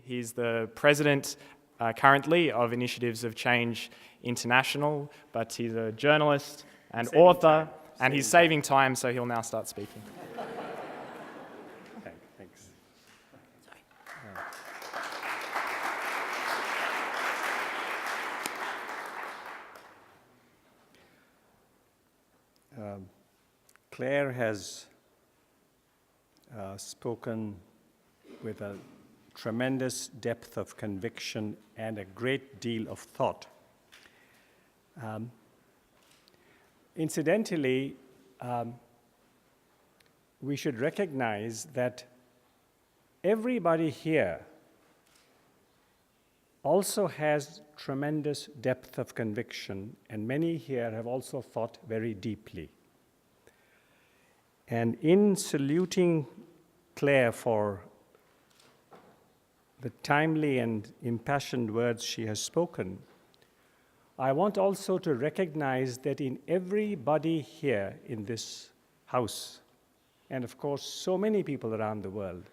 He's the president currently of Initiatives of Change International, but he's a journalist and author, and he's saving time, so he'll now start speaking. Thanks. Claire has spoken with a tremendous depth of conviction and a great deal of thought. Incidentally, we should recognize that everybody here also has tremendous depth of conviction, and many here have also thought very deeply. And in saluting Claire for the timely and impassioned words she has spoken, I want also to recognize that in everybody here in this house, and of course so many people around the world,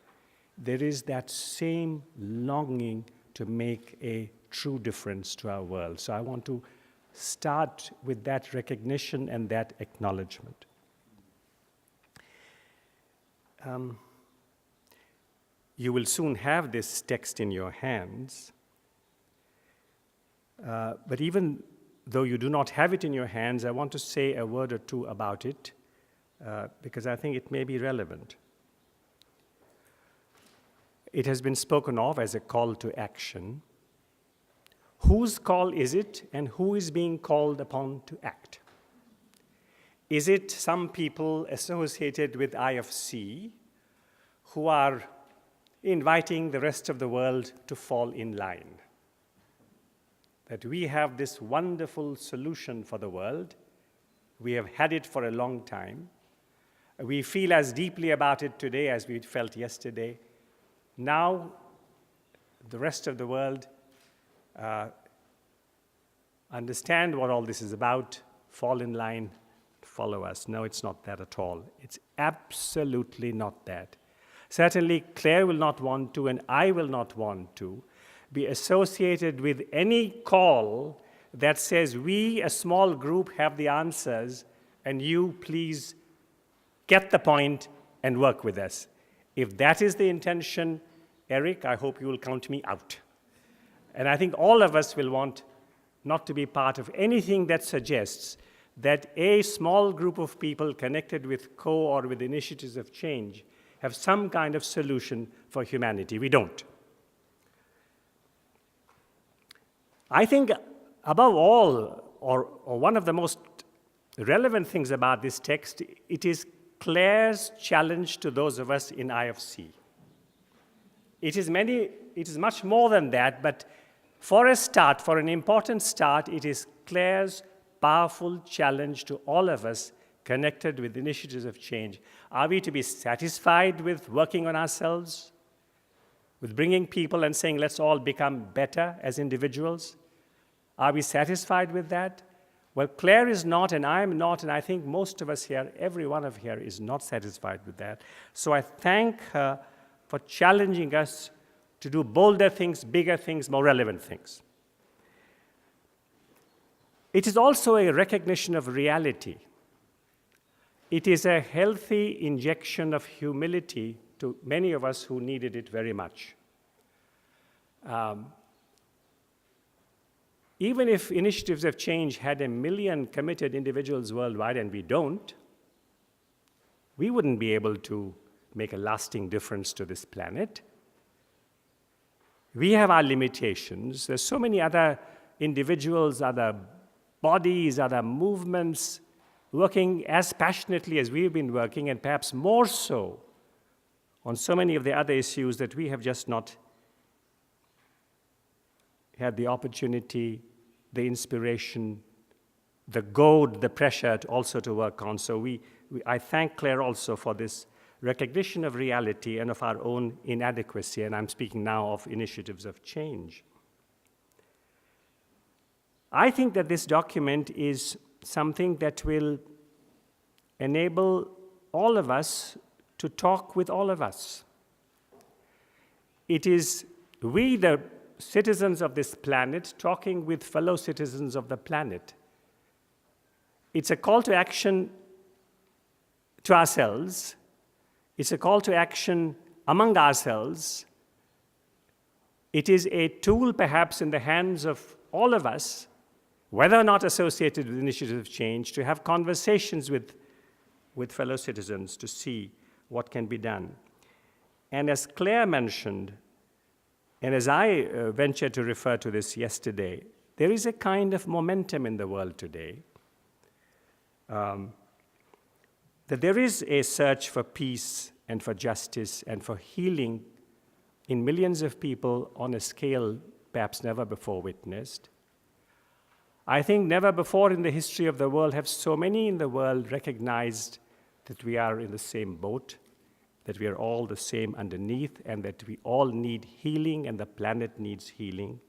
there is that same longing to make a true difference to our world. So I want to start with that recognition and that acknowledgement. You will soon have this text in your hands, but even though you do not have it in your hands, I want to say a word or two about it, because I think it may be relevant. It has been spoken of as a call to action. Whose call is it, and who is being called upon to act? Is it some people associated with IFC who are inviting the rest of the world to fall in line? That we have this wonderful solution for the world. We have had it for a long time. We feel as deeply about it today as we felt yesterday. Now, the rest of the world understand what all this is about, fall in line, follow us. No, it's not that at all. It's absolutely not that. Certainly, Claire will not want to, and I will not want to, be associated with any call that says we, a small group, have the answers, and you, please, get the point and work with us. If that is the intention, Eric, I hope you will count me out. And I think all of us will want not to be part of anything that suggests that a small group of people connected with Caux or with initiatives of change have some kind of solution for humanity. We don't. I think above all, or one of the most relevant things about this text, it is Claire's challenge to those of us in IFC. It is much more than that, but for a start, for an important start, it is Claire's powerful challenge to all of us connected with initiatives of change. Are we to be satisfied with working on ourselves, with bringing people and saying, let's all become better as individuals? Are we satisfied with that? Well, Claire is not, and I am not, and I think most of us here, every one of here is not satisfied with that. So I thank her for challenging us to do bolder things, bigger things, more relevant things. It is also a recognition of reality. It is a healthy injection of humility to many of us who needed it very much. Even if initiatives of change had 1 million committed individuals worldwide, and we don't, we wouldn't be able to make a lasting difference to this planet. We have our limitations. There's so many other individuals, other bodies, other movements working as passionately as we've been working, and perhaps more so on so many of the other issues that we have just not had the opportunity, the inspiration, the goad, the pressure also to work on. So I thank Claire also for this recognition of reality and of our own inadequacy, and I'm speaking now of initiatives of change. I think that this document is something that will enable all of us to talk with all of us. It is we, the citizens of this planet, talking with fellow citizens of the planet. It's a call to action to ourselves. It's a call to action among ourselves. It is a tool, perhaps, in the hands of all of us, whether or not associated with initiatives of change, to have conversations with fellow citizens to see what can be done. And as Claire mentioned, and as I ventured to refer to this yesterday, there is a kind of momentum in the world today that there is a search for peace and for justice and for healing in millions of people on a scale perhaps never before witnessed. I think never before in the history of the world have so many in the world recognized that we are in the same boat, that we are all the same underneath, and that we all need healing and the planet needs healing.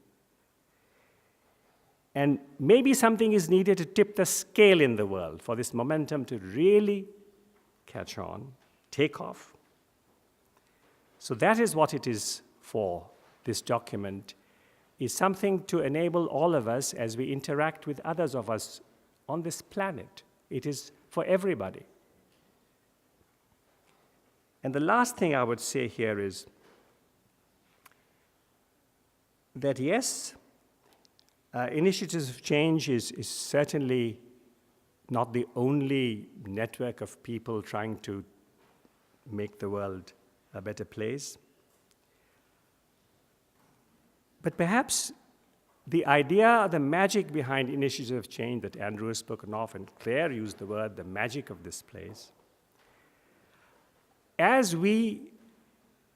And maybe something is needed to tip the scale in the world for this momentum to really catch on, take off. So that is what it is for. This document is something to enable all of us as we interact with others of us on this planet. It is for everybody. And the last thing I would say here is that yes, initiatives of change is certainly not the only network of people trying to make the world a better place. But perhaps the idea, the magic behind initiatives of change that Andrew has spoken of, and Claire used the word, the magic of this place, as we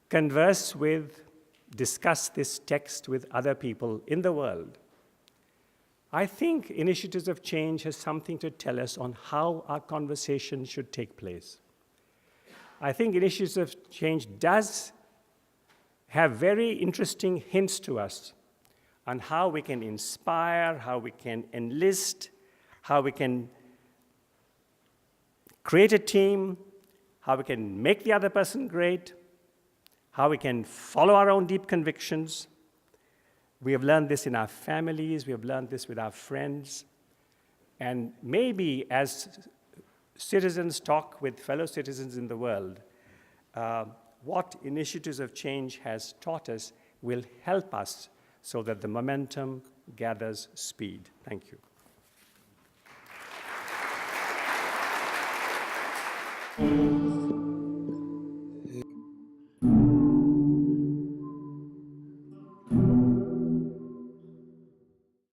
converse with, discuss this text with other people in the world, I think initiatives of change has something to tell us on how our conversation should take place. I think initiatives of change does have very interesting hints to us on how we can inspire, how we can enlist, how we can create a team, how we can make the other person great, how we can follow our own deep convictions. We have learned this in our families, we have learned this with our friends, and maybe as citizens talk with fellow citizens in the world, what initiatives of change has taught us will help us so that the momentum gathers speed. Thank you.